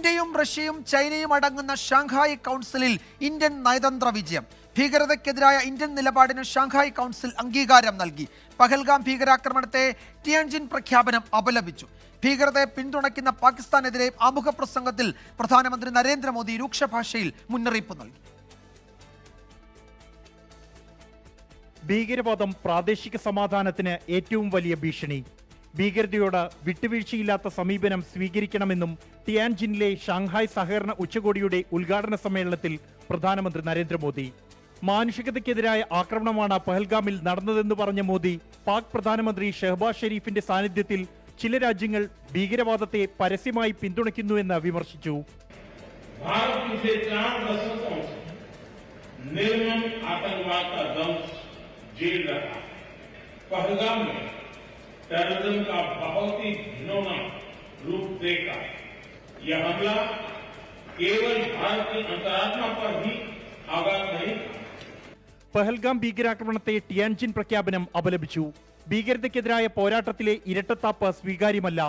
ഇന്ത്യയും റഷ്യയും ചൈനയും അടങ്ങുന്ന ഷാങ്ഹായ് കൗൺസിലിൽ ഇന്ത്യൻ നയതന്ത്ര വിജയം. ഭീകരതയ്ക്കെതിരായ ഇന്ത്യൻ നിലപാടിന് ഷാങ്ഹായ് കൗൺസിൽ അംഗീകാരം നൽകി. പഹൽഗാം ഭീകരാക്രമണത്തെ ടിയാൻജിൻ പ്രഖ്യാപനം അപലപിച്ചു. ഭീകരതയെ പിന്തുണയ്ക്കുന്ന പാകിസ്ഥാനെതിരെ ആമുഖ പ്രസംഗത്തിൽ പ്രധാനമന്ത്രി നരേന്ദ്രമോദി രൂക്ഷ ഭാഷയിൽ മുന്നറിയിപ്പ് നൽകി. ഭീകരവാദം പ്രാദേശിക സമാധാനത്തിന് ഏറ്റവും വലിയ ഭീഷണി. ഭീകരതയോട് വിട്ടുവീഴ്ചയില്ലാത്ത സമീപനം സ്വീകരിക്കണമെന്നും ടിയാൻജിനിലെ ഷാങ്ഹായ് സഹകരണ ഉച്ചകോടിയുടെ ഉദ്ഘാടന സമ്മേളനത്തിൽ പ്രധാനമന്ത്രി നരേന്ദ്രമോദി. മാനുഷികതയ്ക്കെതിരായ ആക്രമണമാണ് പഹൽഗാമിൽ നടന്നതെന്ന് പറഞ്ഞ മോദി, പാക് പ്രധാനമന്ത്രി ഷെഹബാസ് ഷെരീഫിന്റെ സാന്നിധ്യത്തിൽ ചില രാജ്യങ്ങൾ ഭീകരവാദത്തെ പരസ്യമായി പിന്തുണയ്ക്കുന്നുവെന്ന് വിമർശിച്ചു. टेररिज्म का बहुत ही घिनौना रूप देकर यह हमला केवल भारत की अंतरात्मा पर ही आघात नहीं. പഹൽഗാം ഭീകരാക്രമണത്തെ ടിയാൻജിൻ പ്രഖ്യാപനം അപലപിച്ചു. ഭീകരതയ്ക്കെതിരായ പോരാട്ടത്തിലെ ഇരട്ടത്താപ്പ് സ്വീകാര്യമല്ല.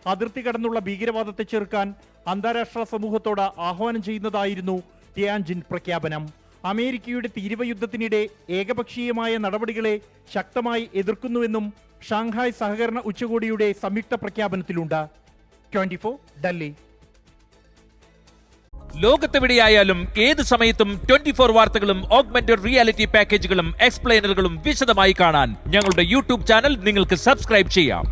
അതിർത്തി കടന്നുള്ള ഭീകരവാദത്തെ ചെറുക്കാൻ അന്താരാഷ്ട്ര സമൂഹത്തോട് ആഹ്വാനം ചെയ്യുന്നതായിരുന്നു ടിയാൻജിൻ പ്രഖ്യാപനം. അമേരിക്കയുടെ തീരുവ യുദ്ധത്തിനിടെ ഏകപക്ഷീയമായ നടപടികളെ ശക്തമായി എതിർക്കുന്നുവെന്നും ഷാങ്ഹായ് സഹകരണ ഉച്ചകോടിയുടെ സംയുക്ത പ്രഖ്യാപനത്തിലുണ്ട്. 24 ഡൽഹി. ലോകത്തെവിടെയായാലും ഏത് സമയത്തും 24 വാർത്തകളും ഓഗ്മെന്റഡ് റിയാലിറ്റി പാക്കേജുകളും എക്സ്പ്ലെയിനറുകളും വിശദമായി കാണാൻ ഞങ്ങളുടെ യൂട്യൂബ് ചാനൽ നിങ്ങൾക്ക് സബ്സ്ക്രൈബ് ചെയ്യാം.